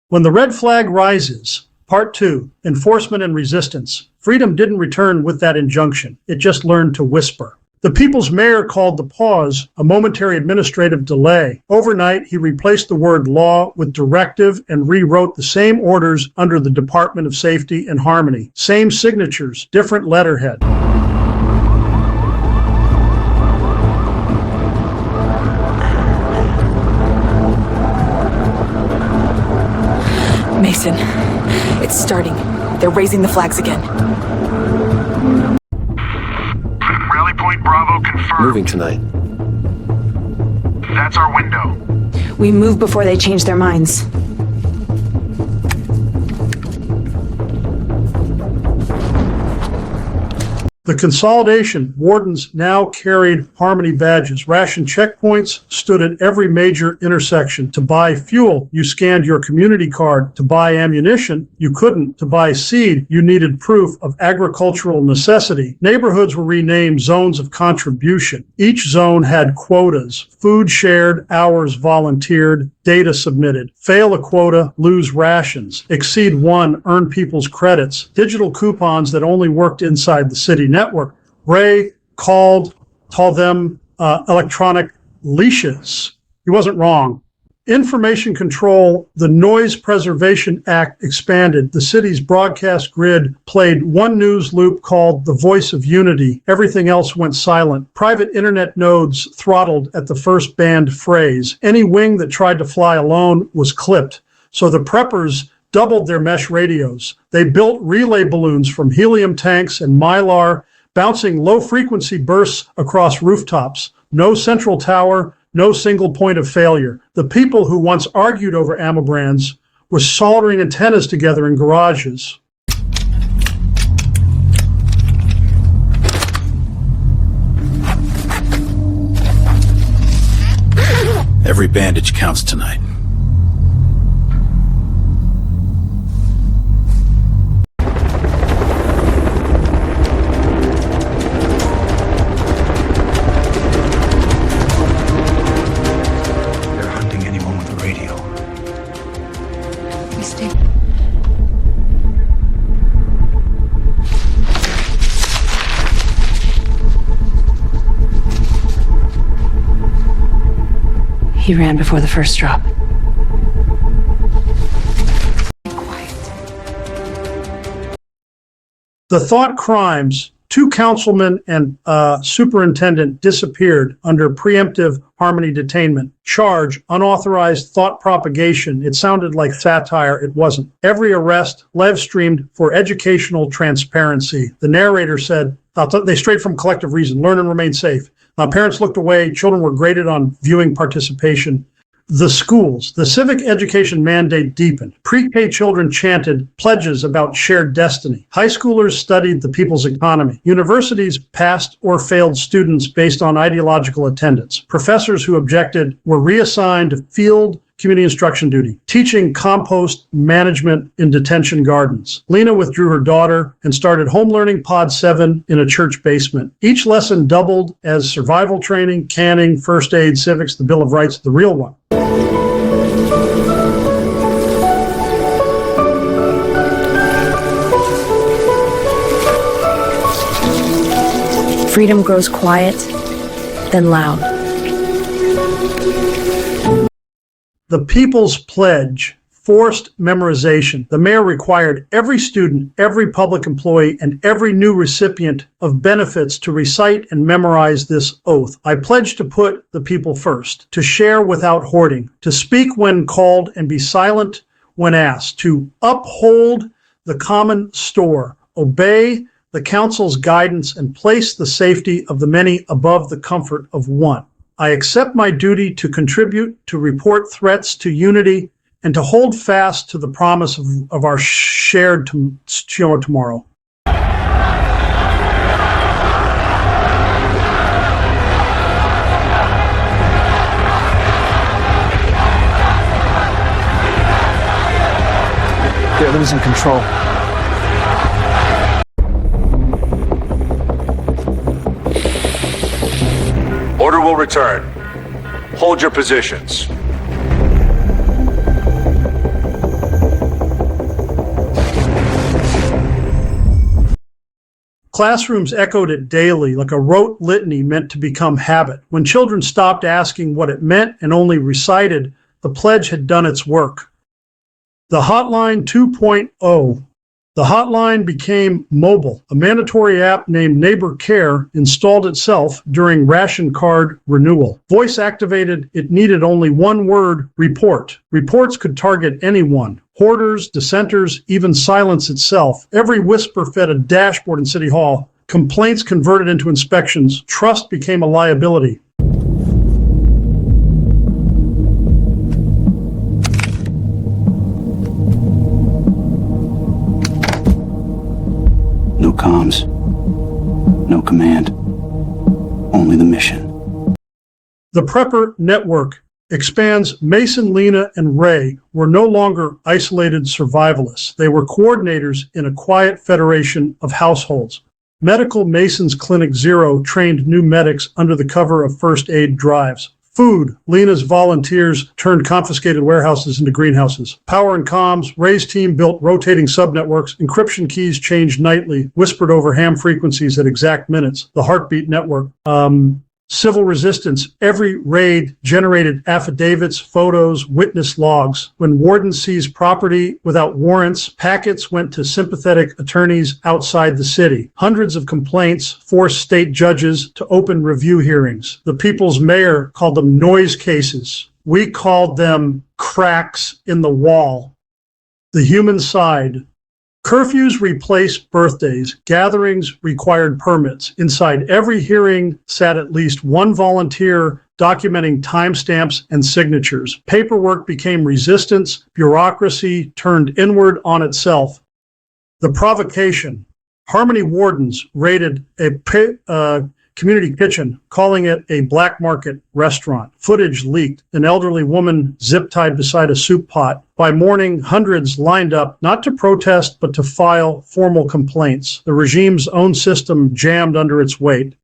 When the red flag rises, Part 2, Enforcement and Resistance, freedom didn't return with that injunction. It just learned to whisper. The people's mayor called the pause a momentary administrative delay. Overnight, he replaced the word law with directive and rewrote the same orders under the Department of Safety and Harmony. Same signatures, different letterhead. Mason, it's starting. They're raising the flags again. Rally Point Bravo confirmed. Moving tonight. That's our window. We move before they change their minds. The consolidation wardens now carried Harmony badges. Ration checkpoints stood at every major intersection. To buy fuel, you scanned your community card. To buy ammunition, you couldn't. To buy seed, you needed proof of agricultural necessity. Neighborhoods were renamed zones of contribution. Each zone had quotas: food shared, hours volunteered, data submitted. Fail a quota, lose rations. Exceed one, earn people's credits. Digital coupons that only worked inside the city network. Ray called them electronic leashes. He wasn't wrong. Information control, the Noise Preservation Act expanded. The city's broadcast grid played one news loop called The Voice of Unity. Everything else went silent. Private internet nodes throttled at the first banned phrase. Any wing that tried to fly alone was clipped. So the preppers doubled their mesh radios. They built relay balloons from helium tanks and Mylar, bouncing low-frequency bursts across rooftops. No central tower, no single point of failure. The people who once argued over ammo brands were soldering antennas together in garages. Every bandage counts tonight. He ran before the first drop. The thought crimes, 2 councilmen and superintendent disappeared under preemptive Harmony detainment. Charge, unauthorized thought propagation. It sounded like satire. It wasn't. Every arrest live streamed for educational transparency. The narrator said, they strayed from collective reason, learn and remain safe. Parents looked away. Children were graded on viewing participation. The schools, the civic education mandate deepened. Pre-K children chanted pledges about shared destiny. High schoolers studied the people's economy. Universities passed or failed students based on ideological attendance. Professors who objected were reassigned to field community instruction duty, teaching compost management in detention gardens. Lena withdrew her daughter and started home learning pod 7 in a church basement. Each lesson doubled as survival training, canning, first aid, civics, the Bill of Rights, the real one. Freedom grows quiet, then loud. The People's Pledge forced memorization. The mayor required every student, every public employee, and every new recipient of benefits to recite and memorize this oath. I pledge to put the people first, to share without hoarding, to speak when called and be silent when asked, to uphold the common store, obey the council's guidance, and place the safety of the many above the comfort of one. I accept my duty to contribute, to report threats to unity, and to hold fast to the promise of our shared tomorrow. They're losing control. Order will return. Hold your positions. Classrooms echoed it daily like a rote litany meant to become habit. When children stopped asking what it meant and only recited, the pledge had done its work. The Hotline 2.0. The hotline became mobile. A mandatory app named Neighbor Care installed itself during ration card renewal. Voice activated, it needed only one word, report. Reports could target anyone. Hoarders, dissenters, even silence itself. Every whisper fed a dashboard in City Hall. Complaints converted into inspections. Trust became a liability. No comms. No command. Only the mission. The Prepper Network expands. Mason, Lena, and Ray were no longer isolated survivalists. They were coordinators in a quiet federation of households. Medical Masons Clinic Zero trained new medics under the cover of first aid drives. Food, Lena's volunteers turned confiscated warehouses into greenhouses. Power and comms, Ray's team built rotating subnetworks. Encryption keys changed nightly, whispered over ham frequencies at exact minutes. The Heartbeat Network. Civil resistance. Every raid generated affidavits, photos, witness logs. When wardens seized property without warrants, packets went to sympathetic attorneys outside the city. Hundreds of complaints forced state judges to open review hearings. The people's mayor called them noise cases. We called them cracks in the wall. The human side. Curfews replaced birthdays. Gatherings required permits. Inside every hearing sat at least one volunteer documenting timestamps and signatures. Paperwork became resistance. Bureaucracy turned inward on itself. The provocation. Harmony wardens raided a community kitchen, calling it a black market restaurant. Footage leaked. An elderly woman zip-tied beside a soup pot. By morning, hundreds lined up, not to protest, but to file formal complaints. The regime's own system jammed under its weight.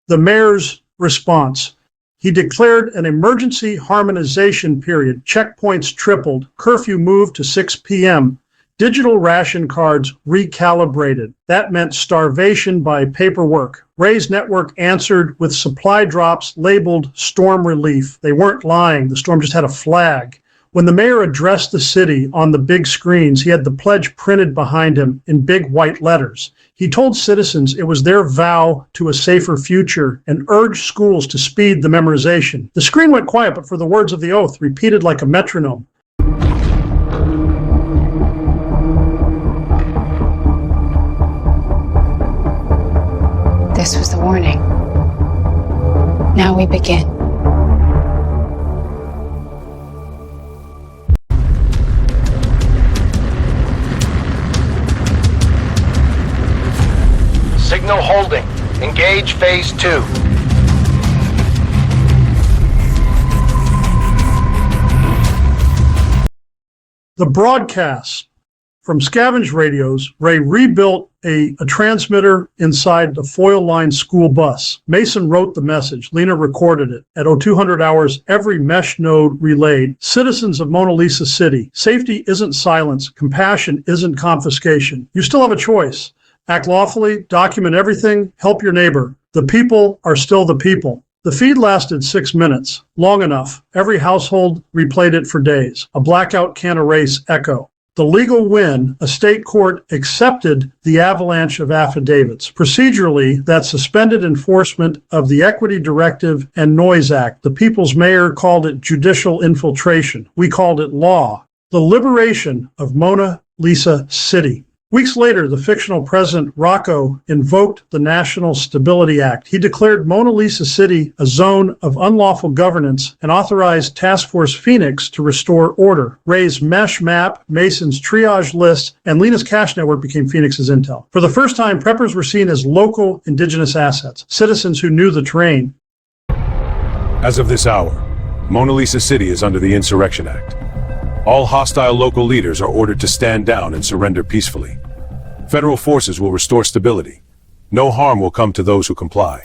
The mayor's response. He declared an emergency harmonization period. Checkpoints tripled. Curfew moved to 6 p.m. Digital ration cards recalibrated. That meant starvation by paperwork. Ray's network answered with supply drops labeled storm relief. They weren't lying. The storm just had a flag. When the mayor addressed the city on the big screens, he had the pledge printed behind him in big white letters. He told citizens it was their vow to a safer future and urged schools to speed the memorization. The screen went quiet, but for the words of the oath, repeated like a metronome. This was the warning. Now we begin. Signal holding. Engage phase 2. The broadcast. From scavenged radios, Ray rebuilt a transmitter inside the foil-lined school bus. Mason wrote the message. Lena recorded it. At 0200 hours, every mesh node relayed. Citizens of Mona Lisa City, safety isn't silence. Compassion isn't confiscation. You still have a choice. Act lawfully, document everything, help your neighbor. The people are still the people. The feed lasted 6 minutes, long enough. Every household replayed it for days. A blackout can't erase echo. The legal win, a state court accepted the avalanche of affidavits. Procedurally, that suspended enforcement of the Equity Directive and Noise Act. The people's mayor called it judicial infiltration. We called it law. The liberation of Mona Lisa City. Weeks later, the fictional President Rocco invoked the National Stability Act. He declared Mona Lisa City a zone of unlawful governance and authorized Task Force Phoenix to restore order. Ray's mesh map, Mason's triage list, and Lena's cash network became Phoenix's intel. For the first time, preppers were seen as local indigenous assets, citizens who knew the terrain. As of this hour, Mona Lisa City is under the Insurrection Act. All hostile local leaders are ordered to stand down and surrender peacefully. Federal forces will restore stability. No harm will come to those who comply.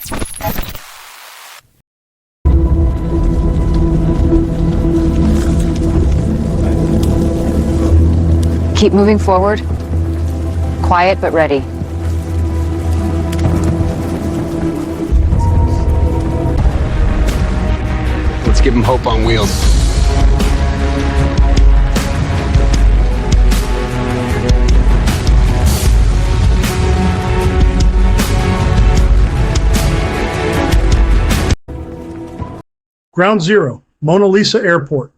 Keep moving forward. Quiet but ready. give them hope on wheels. Ground Zero, Mona Lisa Airport.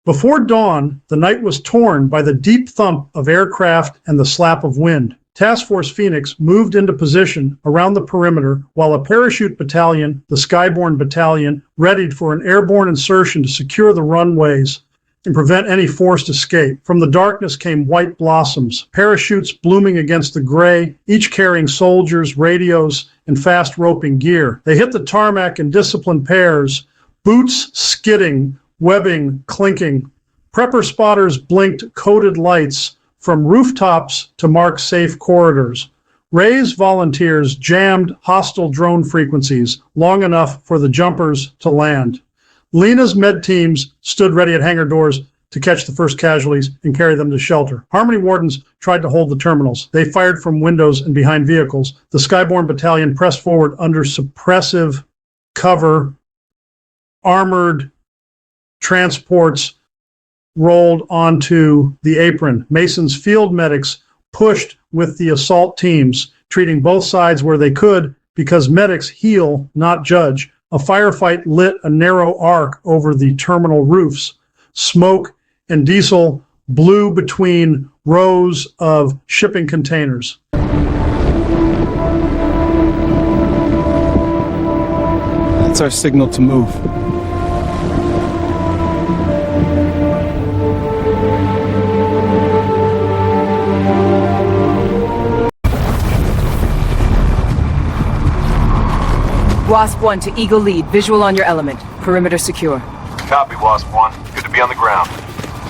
Before dawn, the night was torn by the deep thump of aircraft and the slap of wind. Task Force Phoenix moved into position around the perimeter while a parachute battalion, the Skyborne Battalion, readied for an airborne insertion to secure the runways and prevent any forced escape. From the darkness came white blossoms, parachutes blooming against the gray, each carrying soldiers, radios, and fast roping gear. They hit the tarmac in disciplined pairs, boots skidding, webbing clinking. Prepper spotters blinked coded lights from rooftops to mark safe corridors. Ray's volunteers jammed hostile drone frequencies long enough for the jumpers to land. Lena's med teams stood ready at hangar doors to catch the first casualties and carry them to shelter. Harmony wardens tried to hold the terminals. They fired from windows and behind vehicles. The Skyborne Battalion pressed forward under suppressive cover. Armored transports rolled onto the apron. Mason's field medics pushed with the assault teams, treating both sides where they could because medics heal, not judge. A firefight lit a narrow arc over the terminal roofs. Smoke and diesel blew between rows of shipping containers. That's our signal to move. Wasp 1 to Eagle Lead. Visual on your element. Perimeter secure. Copy, Wasp 1. Good to be on the ground.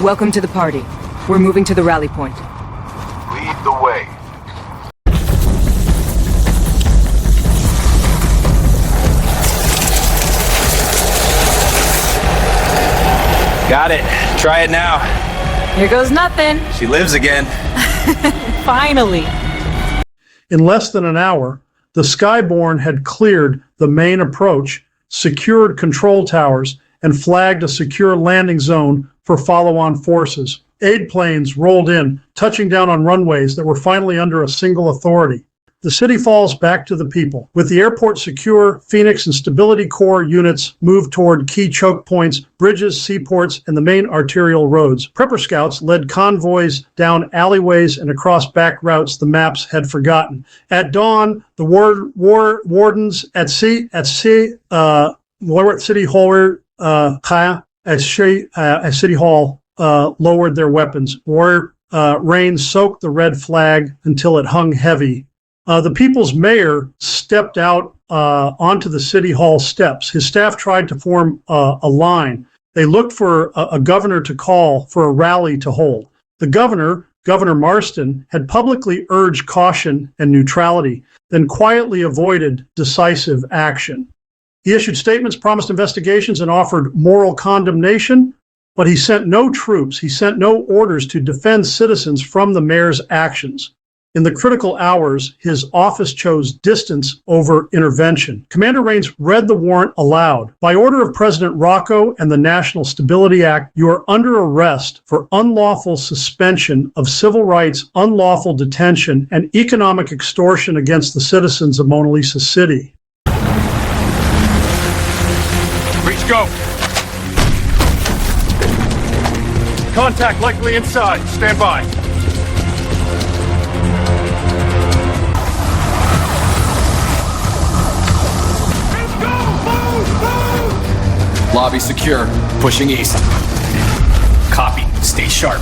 Welcome to the party. We're moving to the rally point. Lead the way. Got it. Try it now. Here goes nothing. She lives again. Finally. In less than an hour, the Skyborne had cleared the main approach, secured control towers, and flagged a secure landing zone for follow-on forces. Aid planes rolled in, touching down on runways that were finally under a single authority. The city falls back to the people. With the airport secure, Phoenix and Stability Corps units move toward key choke points, bridges, seaports, and the main arterial roads. Prepper scouts led convoys down alleyways and across back routes the maps had forgotten. At dawn, the wardens at City Hall lowered their weapons. Rain soaked the red flag until it hung heavy. The people's mayor stepped out onto the city hall steps. His staff tried to form a line. They looked for a governor to call for a rally to hold. The Governor Marston, had publicly urged caution and neutrality, then quietly avoided decisive action. He issued statements, promised investigations, and offered moral condemnation, but he sent no troops. He sent no orders to defend citizens from the mayor's actions. In the critical hours, his office chose distance over intervention. Commander Raines read the warrant aloud. By order of President Rocco and the National Stability Act, you are under arrest for unlawful suspension of civil rights, unlawful detention, and economic extortion against the citizens of Mona Lisa City. Breach, go! Contact likely inside. Stand by. Lobby secure. Pushing east. Copy. Stay sharp.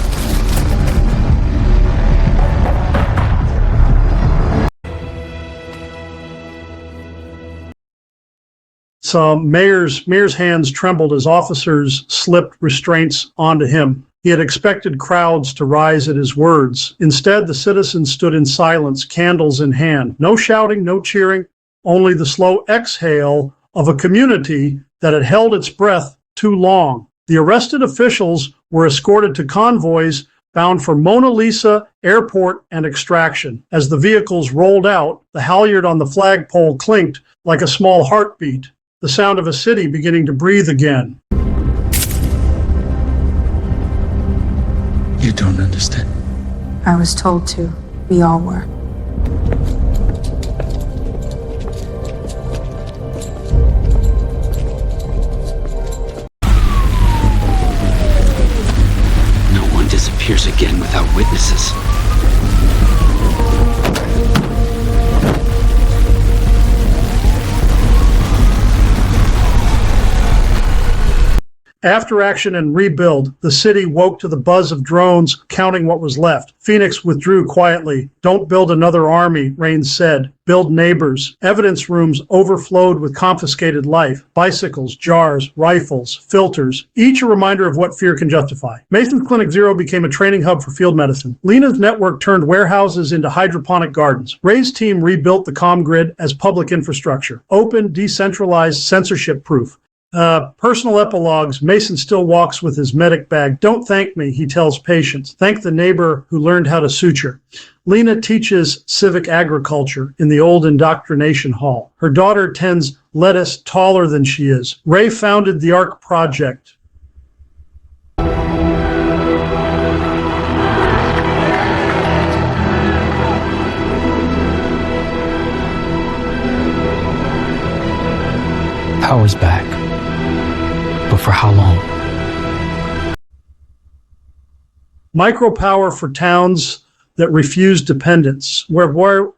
So mayor's hands trembled as officers slipped restraints onto him. He had expected crowds to rise at his words. Instead, the citizens stood in silence, candles in hand. No shouting, no cheering, only the slow exhale of a community that had held its breath too long. The arrested officials were escorted to convoys bound for Mona Lisa Airport and extraction. As the vehicles rolled out, the halyard on the flagpole clinked like a small heartbeat, the sound of a city beginning to breathe again. don't understand. I was told to. We all were. No one disappears again without witnesses. After action and rebuild, the city woke to the buzz of drones counting what was left. Phoenix withdrew quietly. Don't build another army, Raines said. Build neighbors. Evidence rooms overflowed with confiscated life. Bicycles, jars, rifles, filters, each a reminder of what fear can justify. Mason's Clinic Zero became a training hub for field medicine. Lena's network turned warehouses into hydroponic gardens. Ray's team rebuilt the comm grid as public infrastructure. Open, decentralized, censorship-proof. Personal epilogues. Mason still walks with his medic bag. Don't thank me, he tells patients. Thank the neighbor who learned how to suture. Lena teaches civic agriculture in the old indoctrination hall. Her daughter tends lettuce taller than she is. Ray founded the ARC Project. Power's back. But for how long? Micropower for towns that refuse dependence. Where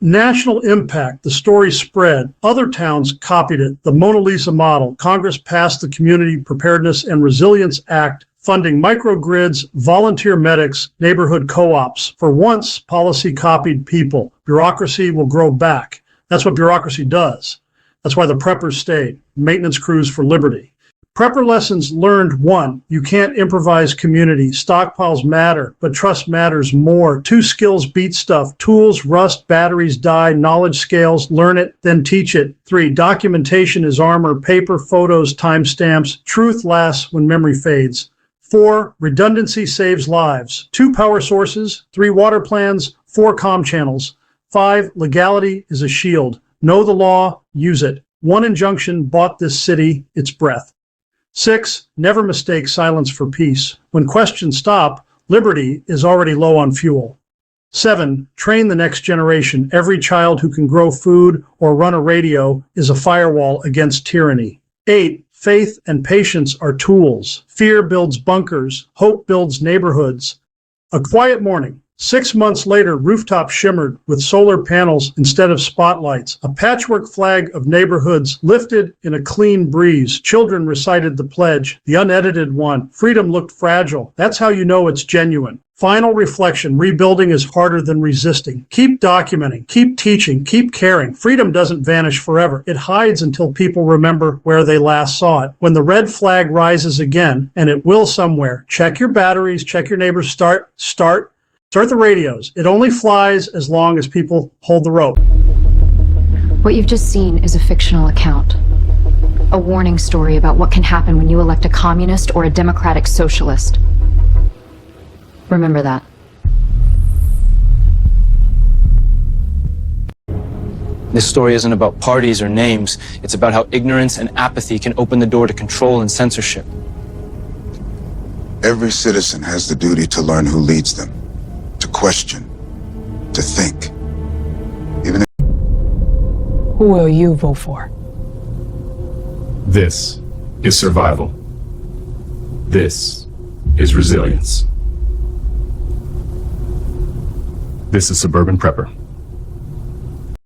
national impact, the story spread. Other towns copied it. The Mona Lisa model. Congress passed the Community Preparedness and Resilience Act, funding microgrids, volunteer medics, neighborhood co-ops. For once, policy copied people. Bureaucracy will grow back. That's what bureaucracy does. That's why the preppers stayed. Maintenance crews for liberty. Prepper lessons learned. 1, you can't improvise community. Stockpiles matter, but trust matters more. 2, skills beat stuff. Tools rust, batteries die, knowledge scales. Learn it, then teach it. 3, documentation is armor. Paper, photos, timestamps. Truth lasts when memory fades. 4, redundancy saves lives. 2 power sources. 3, water plans. 4, comm channels. 5, legality is a shield. Know the law, use it. 1 injunction bought this city its breath. 6, never mistake silence for peace. When questions stop, liberty is already low on fuel. 7, train the next generation. Every child who can grow food or run a radio is a firewall against tyranny. 8, faith and patience are tools. Fear builds bunkers. Hope builds neighborhoods. A quiet morning. 6 months later, rooftops shimmered with solar panels instead of spotlights. A patchwork flag of neighborhoods lifted in a clean breeze. Children recited the pledge, the unedited one. Freedom looked fragile. That's how you know it's genuine. Final reflection, rebuilding is harder than resisting. Keep documenting, keep teaching, keep caring. Freedom doesn't vanish forever. It hides until people remember where they last saw it. When the red flag rises again, and it will somewhere, check your batteries, check your neighbors, start the radios. It only flies as long as people hold the rope. What you've just seen is a fictional account. A warning story about what can happen when you elect a communist or a democratic socialist. Remember that. This story isn't about parties or names. It's about how ignorance and apathy can open the door to control and censorship. Every citizen has the duty to learn who leads them, to question, to think. Even if... Who will you vote for? This is survival. This is resilience. This is Suburban Prepper.